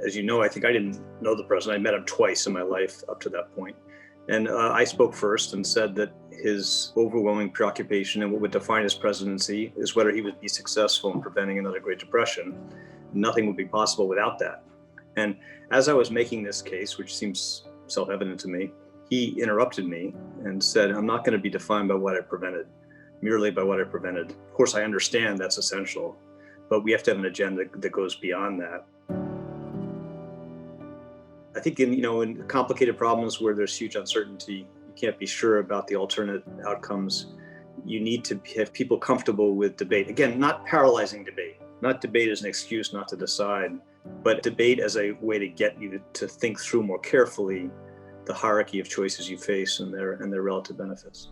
As you know, I think I didn't know the president. I met him twice in my life up to that point. And I spoke first and said that his overwhelming preoccupation and what would define his presidency is whether he would be successful in preventing another Great Depression. Nothing would be possible without that. And as I was making this case, which seems self-evident to me, he interrupted me and said, I'm not going to be defined by what I prevented, merely by what I prevented. Of course, I understand that's essential, but we have to have an agenda that goes beyond that. I think in complicated problems where there's huge uncertainty, you can't be sure about the alternate outcomes. You need to have people comfortable with debate. Again, not paralyzing debate, not debate as an excuse not to decide, but debate as a way to get you to think through more carefully the hierarchy of choices you face and their relative benefits.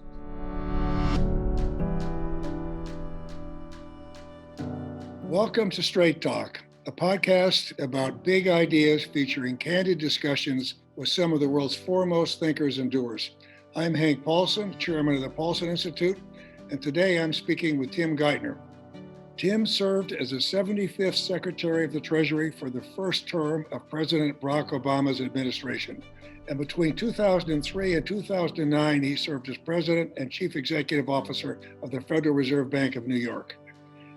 Welcome to Straight Talk, a podcast about big ideas featuring candid discussions with some of the world's foremost thinkers and doers. I'm Hank Paulson, chairman of the Paulson Institute, and today I'm speaking with Tim Geithner. Tim served as the 75th Secretary of the Treasury for the first term of President Barack Obama's administration. And between 2003 and 2009, he served as President and Chief Executive Officer of the Federal Reserve Bank of New York.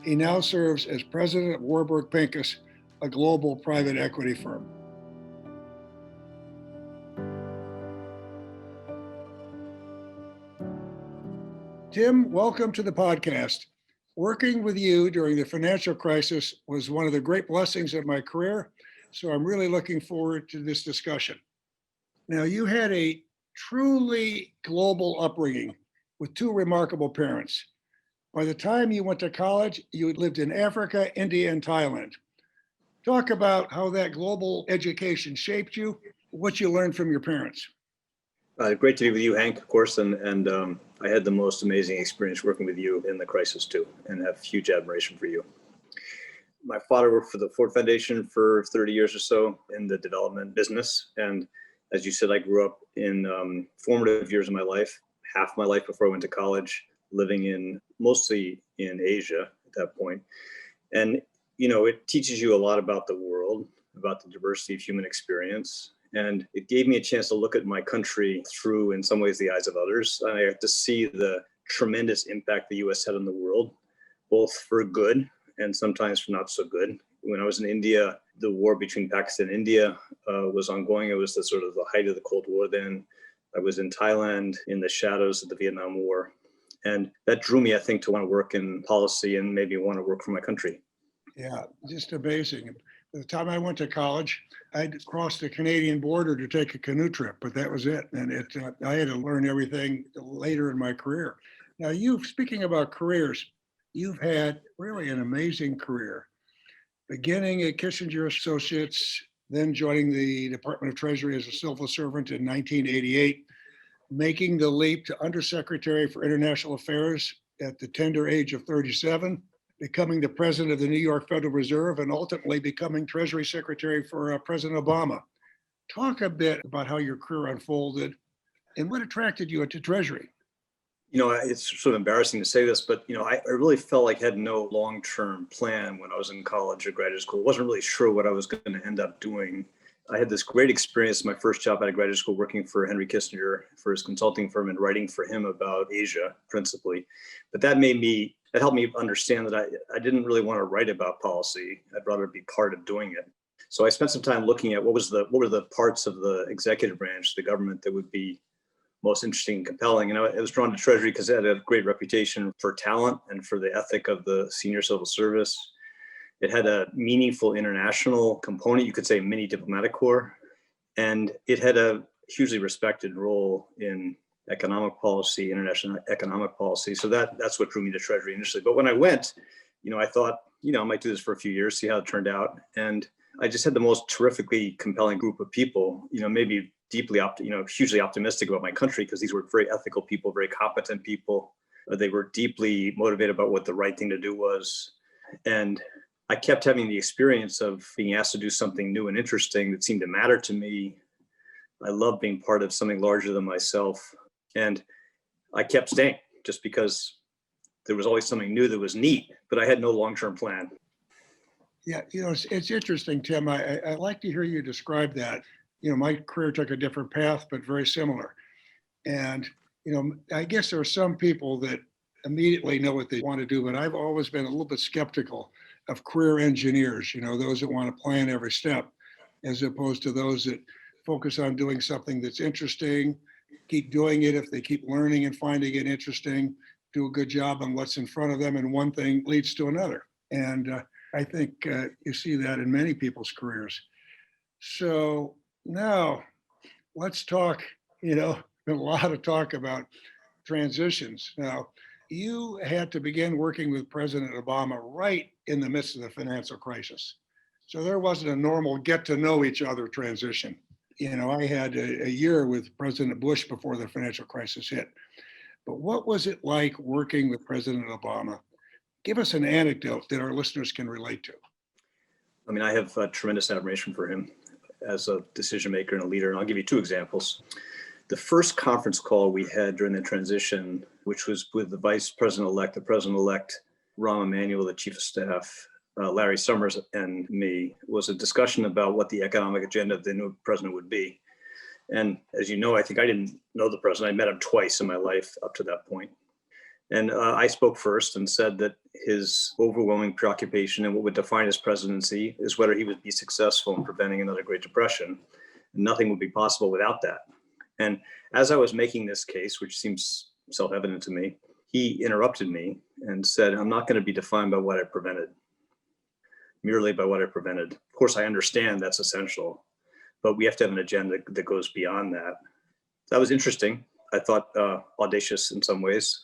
He now serves as president of Warburg Princus, a global private equity firm. Tim, welcome to the podcast. Working with you during the financial crisis was one of the great blessings of my career, so I'm really looking forward to this discussion. Now, you had a truly global upbringing with two remarkable parents. By the time you went to college, you had lived in Africa, India, and Thailand. Talk about how that global education shaped you, what you learned from your parents. Great to be with you, Hank, of course, and I had the most amazing experience working with you in the crisis too, and have huge admiration for you. My father worked for the Ford Foundation for 30 years or so in the development business, and as you said, I grew up in formative years of my life, half my life before I went to college, living mostly in Asia at that point. And, it teaches you a lot about the world, about the diversity of human experience. And it gave me a chance to look at my country through, in some ways, the eyes of others. And I got to see the tremendous impact the US had on the world, both for good and sometimes for not so good. When I was in India, the war between Pakistan and India was ongoing. It was the height of the Cold War then. I was in Thailand in the shadows of the Vietnam War. And that drew me, I think, to want to work in policy and maybe want to work for my country. Yeah, just amazing. By the time I went to college, I'd crossed the Canadian border to take a canoe trip, but that was it. And I had to learn everything later in my career. Now, speaking about careers, you've had really an amazing career. Beginning at Kissinger Associates, then joining the Department of Treasury as a civil servant in 1988, making the leap to Undersecretary for International Affairs at the tender age of 37, becoming the president of the New York Federal Reserve, and ultimately becoming Treasury Secretary for President Obama. Talk a bit about how your career unfolded and what attracted you to Treasury. It's sort of embarrassing to say this, but, I really felt like I had no long-term plan when I was in college or graduate school. I wasn't really sure what I was going to end up doing. I had this great experience, my first job out of graduate school, working for Henry Kissinger for his consulting firm and writing for him about Asia, principally. But that helped me understand that I didn't really want to write about policy. I'd rather be part of doing it. So I spent some time looking at what were the parts of the executive branch, the government, that would be most interesting and compelling. And I was drawn to Treasury because it had a great reputation for talent and for the ethic of the senior civil service. It had a meaningful international component, you could say mini diplomatic corps, and it had a hugely respected role in economic policy, international economic policy. So that's what drew me to Treasury initially. But when I went, I thought, I might do this for a few years, see how it turned out. And I just had the most terrifically compelling group of people, maybe deeply, hugely optimistic about my country, because these were very ethical people, very competent people. They were deeply motivated about what the right thing to do was. And I kept having the experience of being asked to do something new and interesting that seemed to matter to me. I love being part of something larger than myself. And I kept staying just because there was always something new that was neat, but I had no long-term plan. Yeah, it's interesting, Tim. I like to hear you describe that. My career took a different path, but very similar. And, I guess there are some people that immediately know what they want to do, but I've always been a little bit skeptical of career engineers, those that want to plan every step, as opposed to those that focus on doing something that's interesting, keep doing it if they keep learning and finding it interesting, do a good job on what's in front of them, and one thing leads to another. And I think you see that in many people's careers. So now let's talk, a lot of talk about transitions. Now, you had to begin working with President Obama right in the midst of the financial crisis. So there wasn't a normal get to know each other transition. I had a year with President Bush before the financial crisis hit. But what was it like working with President Obama? Give us an anecdote that our listeners can relate to. I mean, I have tremendous admiration for him as a decision maker and a leader. And I'll give you two examples. The first conference call we had during the transition, which was with the Vice President-elect, the President-elect, Rahm Emanuel, the Chief of Staff, Larry Summers, and me, was a discussion about what the economic agenda of the new president would be. And as you know, I think I didn't know the president. I met him twice in my life up to that point. And I spoke first and said that his overwhelming preoccupation and what would define his presidency is whether he would be successful in preventing another Great Depression. And nothing would be possible without that. And as I was making this case, which seems self-evident to me, he interrupted me and said, I'm not going to be defined by what I prevented, merely by what I prevented. Of course, I understand that's essential, but we have to have an agenda that goes beyond that. That was interesting. I thought audacious in some ways.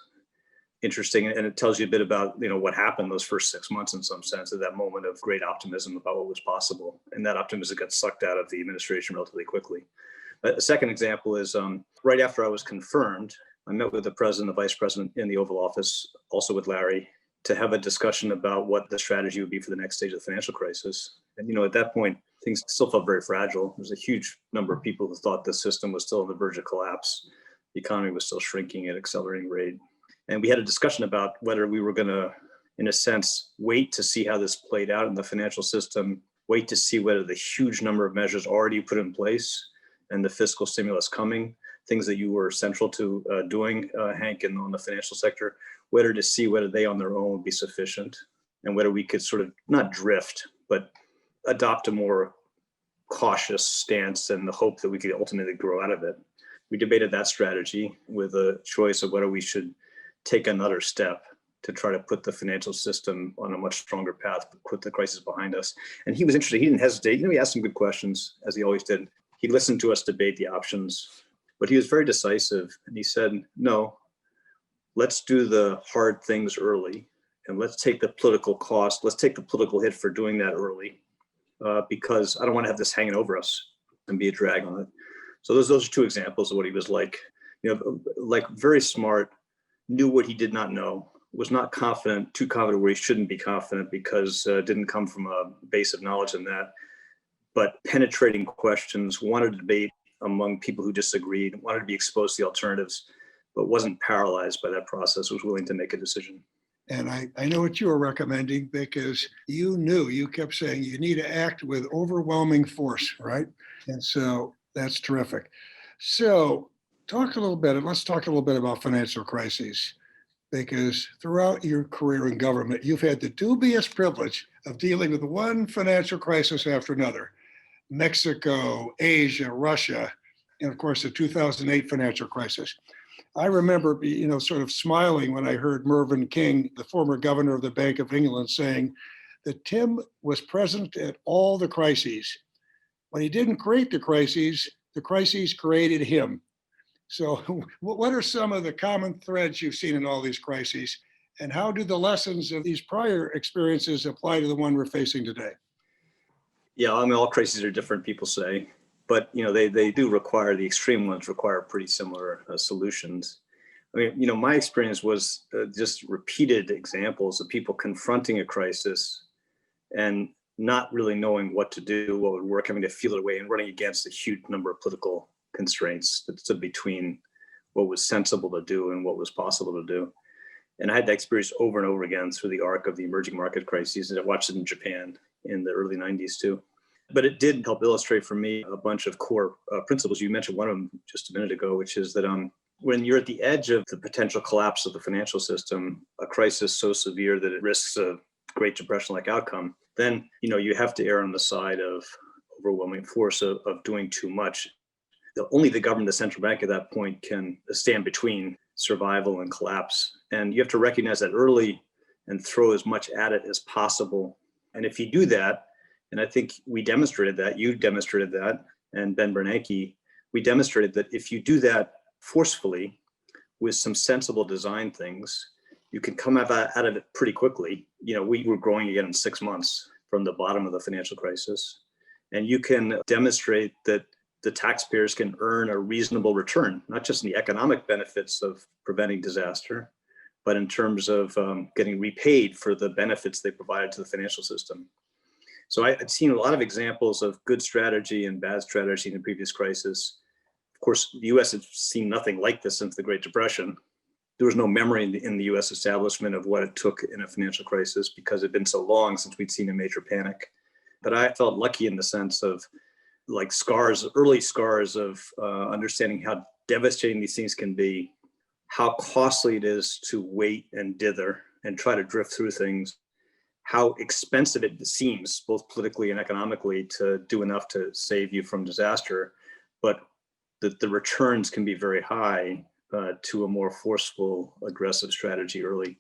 Interesting, and it tells you a bit about what happened those first 6 months in some sense, at that moment of great optimism about what was possible, and that optimism got sucked out of the administration relatively quickly. A second example is right after I was confirmed, I met with the president, the vice president in the Oval Office, also with Larry, to have a discussion about what the strategy would be for the next stage of the financial crisis. And at that point, things still felt very fragile. There's a huge number of people who thought the system was still on the verge of collapse. The economy was still shrinking at an accelerating rate. And we had a discussion about whether we were going to, in a sense, wait to see how this played out in the financial system, wait to see whether the huge number of measures already put in place and the fiscal stimulus coming, things that you were central to doing, Hank, and on the financial sector, whether to see whether they on their own would be sufficient and whether we could sort of not drift, but adopt a more cautious stance and the hope that we could ultimately grow out of it. We debated that strategy with a choice of whether we should take another step to try to put the financial system on a much stronger path, put the crisis behind us. And he was interested. He didn't hesitate. He asked some good questions, as he always did. He listened to us debate the options, but he was very decisive. And he said, no, let's do the hard things early, and let's take the political cost. Let's take the political hit for doing that early, because I don't want to have this hanging over us and be a drag on it. So those are two examples of what he was like. Like very smart, knew what he did not know, was not confident, too confident where he shouldn't be confident because it didn't come from a base of knowledge in that, but penetrating questions, wanted to debate among people who disagreed, wanted to be exposed to the alternatives, but wasn't paralyzed by that process, was willing to make a decision. And I know what you were recommending because you kept saying you need to act with overwhelming force, right? And so that's terrific. So let's talk a little bit about financial crises, because throughout your career in government, you've had the dubious privilege of dealing with one financial crisis after another. Mexico, Asia, Russia, and of course the 2008 financial crisis. I remember, sort of smiling when I heard Mervyn King, the former governor of the Bank of England, saying that Tim was present at all the crises. But he didn't create the crises created him. So what are some of the common threads you've seen in all these crises? And how do the lessons of these prior experiences apply to the one we're facing today? Yeah, I mean, all crises are different, people say, but they do require, the extreme ones require pretty similar solutions. I mean, my experience was just repeated examples of people confronting a crisis and not really knowing what to do, what would work, having to feel it away and running against a huge number of political constraints that stood between what was sensible to do and what was possible to do. And I had that experience over and over again through the arc of the emerging market crises. And I watched it in Japan, in the early 90s too. But it did help illustrate for me a bunch of core principles. You mentioned one of them just a minute ago, which is that when you're at the edge of the potential collapse of the financial system, a crisis so severe that it risks a Great Depression-like outcome, then you have to err on the side of overwhelming force of doing too much. Only the government, the central bank at that point, can stand between survival and collapse. And you have to recognize that early and throw as much at it as possible. And if you do that, and I think we demonstrated that, you demonstrated that, and Ben Bernanke, we demonstrated that if you do that forcefully with some sensible design things, you can come out of it pretty quickly. We were growing again in 6 months from the bottom of the financial crisis. And you can demonstrate that the taxpayers can earn a reasonable return, not just in the economic benefits of preventing disaster, but in terms of getting repaid for the benefits they provided to the financial system. So I've seen a lot of examples of good strategy and bad strategy in the previous crisis. Of course, the US has seen nothing like this since the Great Depression. There was no memory in the US establishment of what it took in a financial crisis because it had been so long since we'd seen a major panic. But I felt lucky in the sense of early scars of understanding how devastating these things can be, how costly it is to wait and dither and try to drift through things, how expensive it seems, both politically and economically, to do enough to save you from disaster, but that the returns can be very high to a more forceful, aggressive strategy early.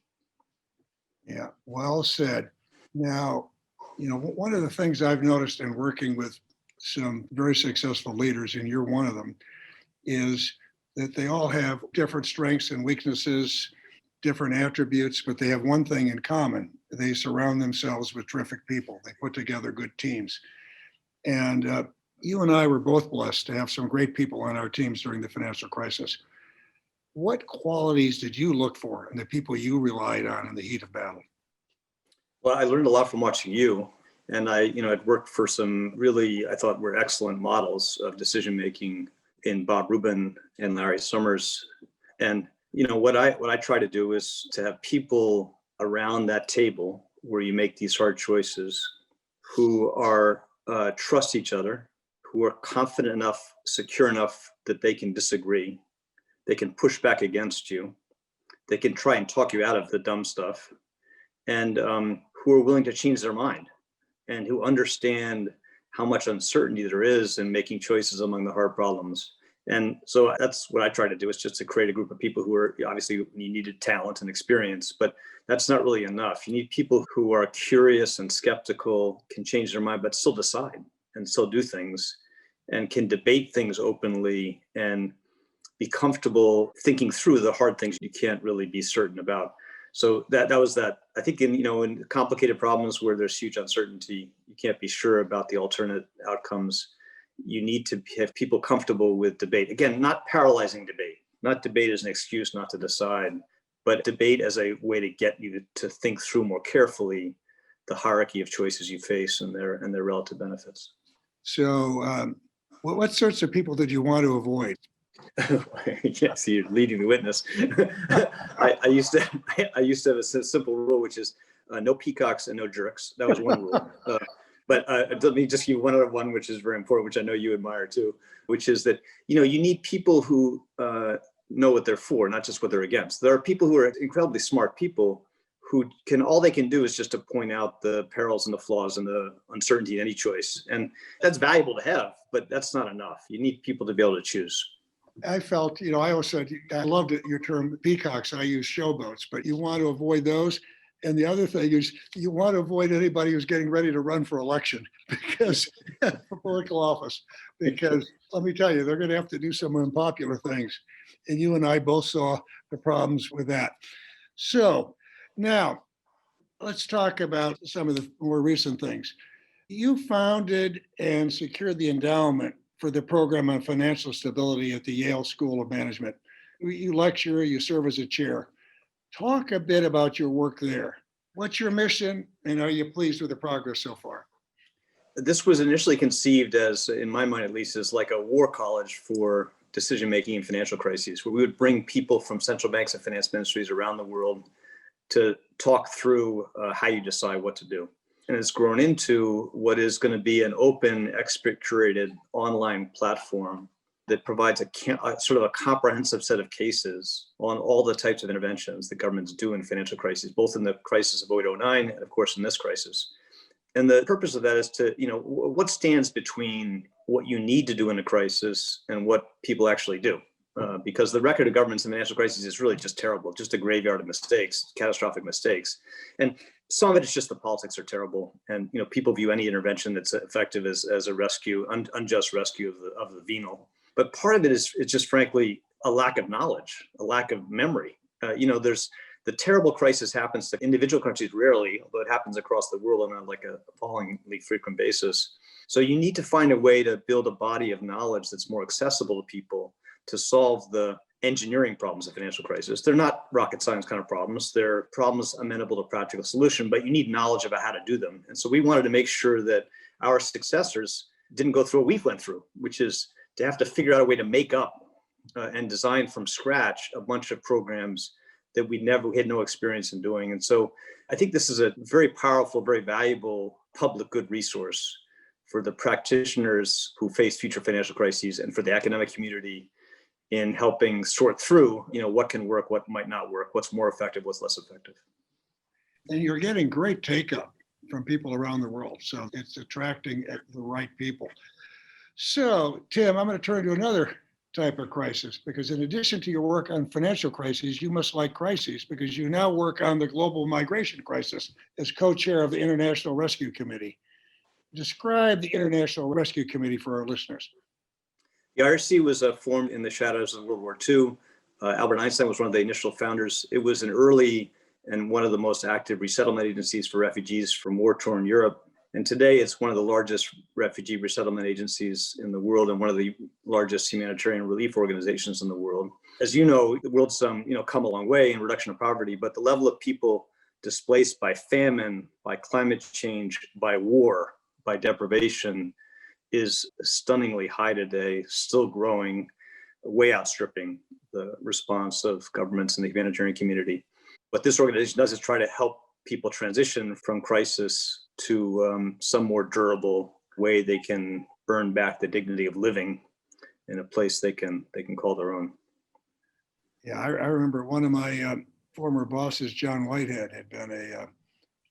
Yeah, well said. Now, one of the things I've noticed in working with some very successful leaders, and you're one of them, is that they all have different strengths and weaknesses, different attributes, but they have one thing in common. They surround themselves with terrific people. They put together good teams. And you and I were both blessed to have some great people on our teams during the financial crisis. What qualities did you look for in the people you relied on in the heat of battle? Well, I learned a lot from watching you. And I'd worked for some really, I thought, were excellent models of decision-making in Bob Rubin and Larry Summers. And, what I try to do is to have people around that table where you make these hard choices who are trust each other, who are confident enough, secure enough that they can disagree. They can push back against you. They can try and talk you out of the dumb stuff, and who are willing to change their mind and who understand how much uncertainty there is in making choices among the hard problems. And so that's what I try to do, is just to create a group of people who are, obviously you needed talent and experience, but that's not really enough. You need people who are curious and skeptical, can change their mind, but still decide and still do things, and can debate things openly and be comfortable thinking through the hard things you can't really be certain about. So that was that. I think in complicated problems where there's huge uncertainty, you can't be sure about the alternate outcomes. You need to have people comfortable with debate. Again, not paralyzing debate, not debate as an excuse not to decide, but debate as a way to get you to think through more carefully the hierarchy of choices you face and their relative benefits. So what sorts of people did you want to avoid? Yes, you're leading the witness. I used to have a simple rule, which is no peacocks and no jerks. That was one rule. But let me just give you one other one, which is very important, which I know you admire too, which is that you need people who know what they're for, not just what they're against. There are people who are incredibly smart people who all they can do is just to point out the perils and the flaws and the uncertainty in any choice, and that's valuable to have, but that's not enough. You need people to be able to choose. I felt, I always said, I loved your term peacocks. I use showboats, but you want to avoid those. And the other thing is you want to avoid anybody who's getting ready to run for election because for political office, because let me tell you, they're going to have to do some unpopular things. And you and I both saw the problems with that. So now let's talk about some of the more recent things. You founded and secured the endowment for the program on financial stability at the Yale School of Management. You lecture, you serve as a chair. Talk a bit about your work there. What's your mission, and are you pleased with the progress so far? This was initially conceived as, in my mind at least, as like a war college for decision-making in financial crises, where we would bring people from central banks and finance ministries around the world to talk through how you decide what to do. and it's grown into what is going to be an open, expert-curated online platform that provides a sort of a comprehensive set of cases on all the types of interventions that governments do in financial crises, both in the crisis of 0809 and, of course, in this crisis. And the purpose of that is to, what stands between what you need to do in a crisis and what people actually do. Because the record of governments in financial crises is really just terrible, just a graveyard of mistakes, catastrophic mistakes. And some of it is just the politics are terrible. And, people view any intervention that's effective as a rescue, unjust rescue of the venal. But part of it is just frankly a lack of knowledge, a lack of memory. There's the terrible crisis happens to individual countries rarely, although it happens across the world on a appallingly frequent basis. So you need to find a way to build a body of knowledge that's more accessible to people to solve the engineering problems of financial crisis. They're not rocket science kind of problems. They're problems amenable to practical solution, but you need knowledge about how to do them. And so we wanted to make sure that our successors didn't go through what we went through, which is to have to figure out a way to make up and design from scratch a bunch of programs that we had no experience in doing. And so I think this is a very powerful, very valuable public good resource for the practitioners who face future financial crises and for the academic community in helping sort through, what can work, what might not work, what's more effective, what's less effective. And you're getting great take-up from people around the world. So it's attracting the right people. So, Tim, I'm going to turn to another type of crisis, because in addition to your work on financial crises, you must like crises, because you now work on the global migration crisis as co-chair of the International Rescue Committee. Describe the International Rescue Committee for our listeners. The IRC was formed in the shadows of World War II. Albert Einstein was one of the initial founders. It was an early and one of the most active resettlement agencies for refugees from war-torn Europe. And today it's one of the largest refugee resettlement agencies in the world and one of the largest humanitarian relief organizations in the world. As you know, the world's come a long way in reduction of poverty, but the level of people displaced by famine, by climate change, by war, by deprivation is stunningly high today, still growing, way outstripping the response of governments and the humanitarian community. What this organization does is try to help people transition from crisis to some more durable way they can earn back the dignity of living in a place they can call their own. Yeah, I remember one of my former bosses, John Whitehead, had been a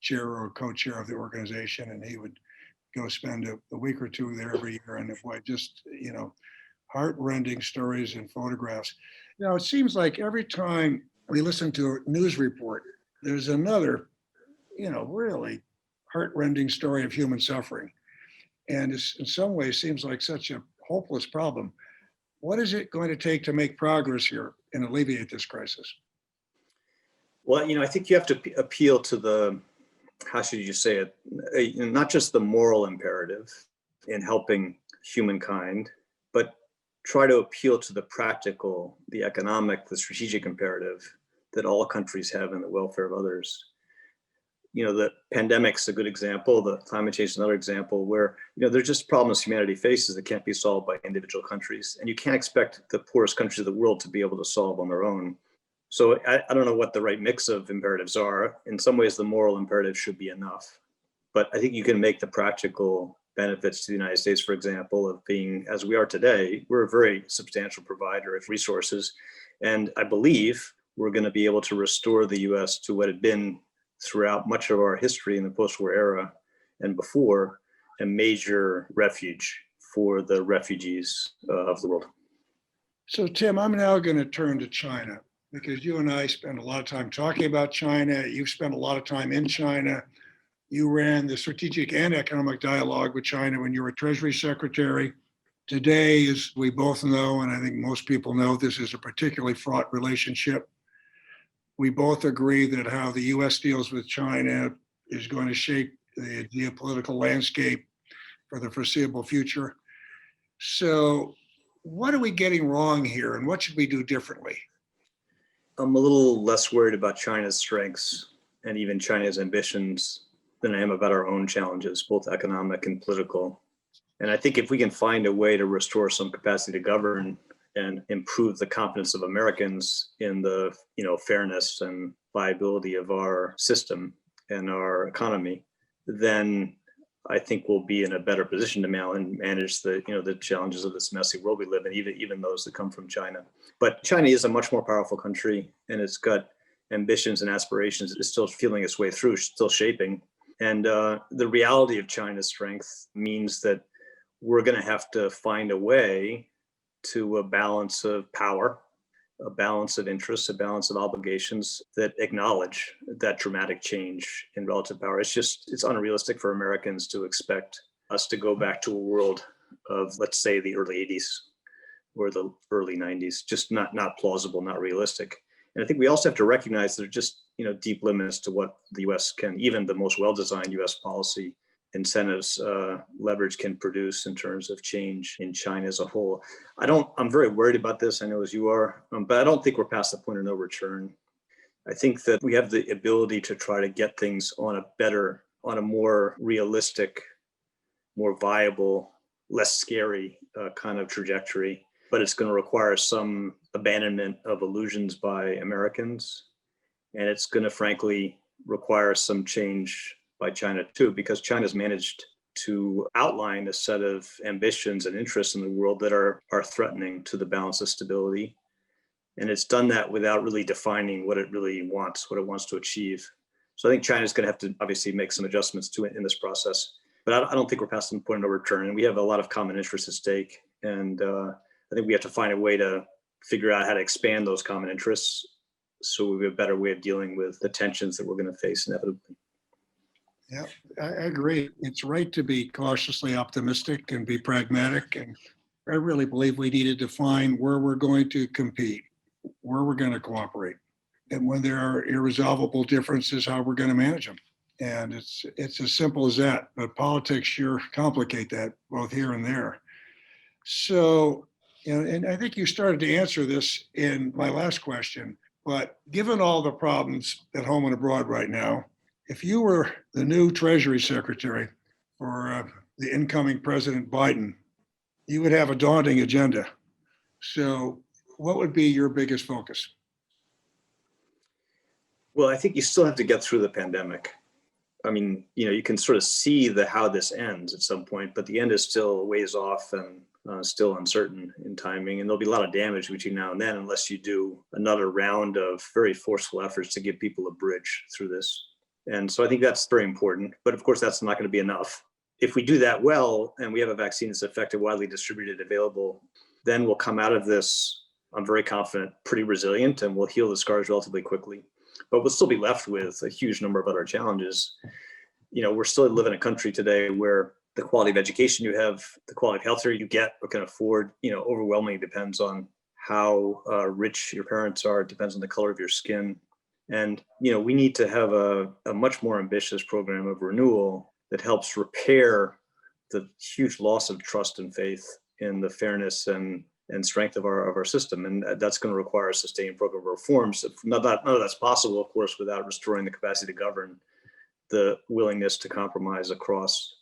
chair or co-chair of the organization, and he would go spend a week or two there every year, and just heart-rending stories and photographs. It seems like every time we listen to a news report, there's another, really heart-rending story of human suffering. And it's, in some ways, seems like such a hopeless problem. What is it going to take to make progress here and alleviate this crisis? Well, I think you have to appeal to the, how should you say it, not just the moral imperative in helping humankind, but try to appeal to the practical, the economic, the strategic imperative that all countries have in the welfare of others. The pandemic's a good example, the climate change is another example where, there's just problems humanity faces that can't be solved by individual countries. And you can't expect the poorest countries of the world to be able to solve on their own. So I don't know what the right mix of imperatives are. In some ways, the moral imperative should be enough. But I think you can make the practical benefits to the United States, for example, of being, as we are today, we're a very substantial provider of resources. And I believe we're going to be able to restore the US to what had been throughout much of our history in the post-war era and before, a major refuge for the refugees of the world. So, Tim, I'm now going to turn to China, because you and I spend a lot of time talking about China. You've spent a lot of time in China. You ran the strategic and economic dialogue with China when you were Treasury Secretary. Today, as we both know, and I think most people know, this is a particularly fraught relationship. We both agree that how the US deals with China is going to shape the geopolitical landscape for the foreseeable future. So what are we getting wrong here, and what should we do differently? I'm a little less worried about China's strengths and even China's ambitions than I am about our own challenges, both economic and political. And I think if we can find a way to restore some capacity to govern and improve the confidence of Americans in the fairness and viability of our system and our economy, then I think we'll be in a better position to manage the challenges of this messy world we live in, even those that come from China. But China is a much more powerful country, and it's got ambitions and aspirations. It's still feeling its way through, still shaping. And the reality of China's strength means that we're going to have to find a way to a balance of power, a balance of interests, a balance of obligations that acknowledge that dramatic change in relative power. It's unrealistic for Americans to expect us to go back to a world of, let's say, the early 80s or the early 90s, just not plausible, not realistic. And I think we also have to recognize there are just, deep limits to what the US can, even the most well-designed US policy incentives leverage can produce in terms of change in China as a whole. I'm very worried about this, I know as you are, but I don't think we're past the point of no return. I think that we have the ability to try to get things on a more realistic, more viable, less scary kind of trajectory, but it's going to require some abandonment of illusions by Americans. And it's going to frankly require some change by China too, because China's managed to outline a set of ambitions and interests in the world that are threatening to the balance of stability. And it's done that without really defining what it really wants, what it wants to achieve. So I think China's going to have to obviously make some adjustments to it in this process. But I don't think we're past the point of no return. And we have a lot of common interests at stake. And I think we have to find a way to figure out how to expand those common interests so we have a better way of dealing with the tensions that we're going to face inevitably. Yeah, I agree. It's right to be cautiously optimistic and be pragmatic. And I really believe we need to define where we're going to compete, where we're going to cooperate, and when there are irresolvable differences, how we're going to manage them. And it's as simple as that. But politics sure complicate that both here and there. So, and I think you started to answer this in my last question, but given all the problems at home and abroad right now, if you were the new Treasury Secretary for the incoming President Biden, you would have a daunting agenda. So what would be your biggest focus? Well, I think you still have to get through the pandemic. I mean, you can sort of see how this ends at some point, but the end is still a ways off and still uncertain in timing. And there'll be a lot of damage between now and then unless you do another round of very forceful efforts to give people a bridge through this. And so I think that's very important. But of course, that's not going to be enough. If we do that well, and we have a vaccine that's effective, widely distributed, available, then we'll come out of this, I'm very confident, pretty resilient, and we'll heal the scars relatively quickly. But we'll still be left with a huge number of other challenges. We're still living in a country today where the quality of education you have, the quality of healthcare you get or can afford, overwhelmingly depends on how rich your parents are. It depends on the color of your skin. And, we need to have a much more ambitious program of renewal that helps repair the huge loss of trust and faith in the fairness and strength of our system. And that's going to require a sustained program of reforms. None of that's possible, of course, without restoring the capacity to govern, the willingness to compromise across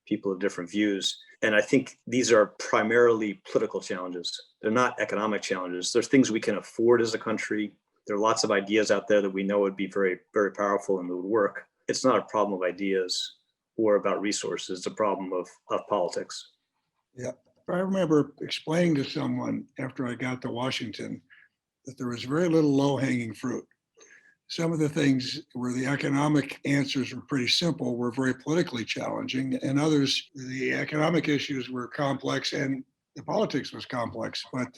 people of different views. And I think these are primarily political challenges. They're not economic challenges. There's things we can afford as a country. There are lots of ideas out there that we know would be very, very powerful and would work. It's not a problem of ideas or about resources. It's a problem of politics. Yeah. I remember explaining to someone after I got to Washington that there was very little low-hanging fruit. Some of the things where the economic answers were pretty simple were very politically challenging, and others, the economic issues were complex and the politics was complex. But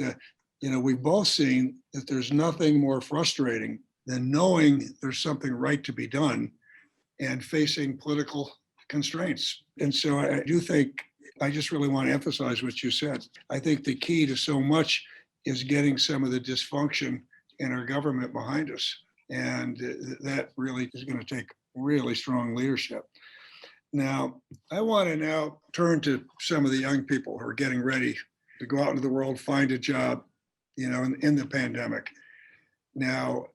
we've both seen that there's nothing more frustrating than knowing there's something right to be done and facing political constraints. And so I do think, I just really want to emphasize what you said. I think the key to so much is getting some of the dysfunction in our government behind us. And that really is going to take really strong leadership. Now, I want to now turn to some of the young people who are getting ready to go out into the world, find a job, in the pandemic. Now,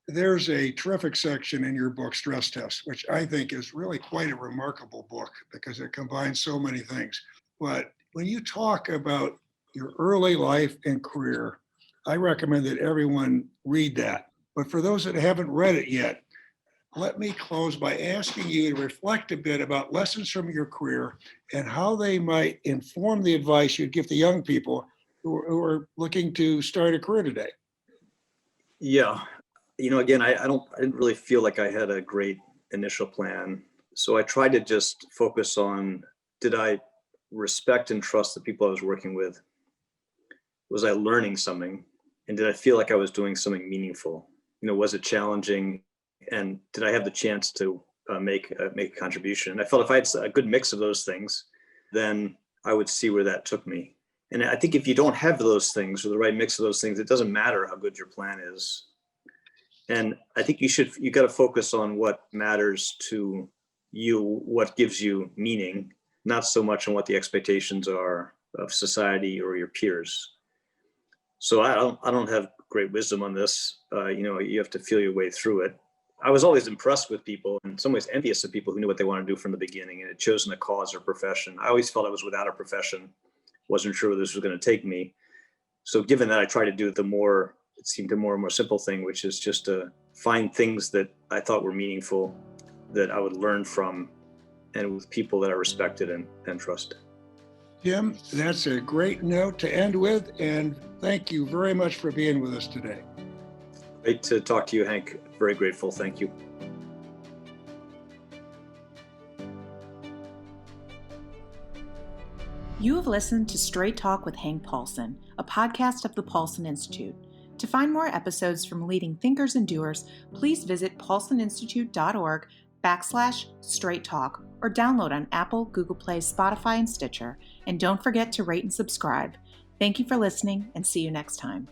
there's a terrific section in your book, Stress Test, which I think is really quite a remarkable book because it combines so many things. But when you talk about your early life and career, I recommend that everyone read that. But for those that haven't read it yet, let me close by asking you to reflect a bit about lessons from your career and how they might inform the advice you'd give to young people who are looking to start a career today. Yeah. Again, I didn't really feel like I had a great initial plan. So I tried to just focus on, did I respect and trust the people I was working with? Was I learning something? And did I feel like I was doing something meaningful? Was it challenging? And did I have the chance to make a contribution? And I felt if I had a good mix of those things, then I would see where that took me. And I think if you don't have those things or the right mix of those things, it doesn't matter how good your plan is. And I think you got to focus on what matters to you, what gives you meaning, not so much on what the expectations are of society or your peers. So I don't have great wisdom on this. You have to feel your way through it. I was always impressed with people, and in some ways envious of people who knew what they wanted to do from the beginning and had chosen a cause or profession. I always felt I was without a profession, wasn't sure where this was going to take me. So given that, I try to do it seemed a more and more simple thing, which is just to find things that I thought were meaningful, that I would learn from, and with people that I respected and trusted. Jim, that's a great note to end with, and thank you very much for being with us today. Great to talk to you, Hank. Very grateful. Thank you. You have listened to Straight Talk with Hank Paulson, a podcast of the Paulson Institute. To find more episodes from leading thinkers and doers, please visit paulsoninstitute.org/Straight Talk or download on Apple, Google Play, Spotify, and Stitcher. And don't forget to rate and subscribe. Thank you for listening, and see you next time.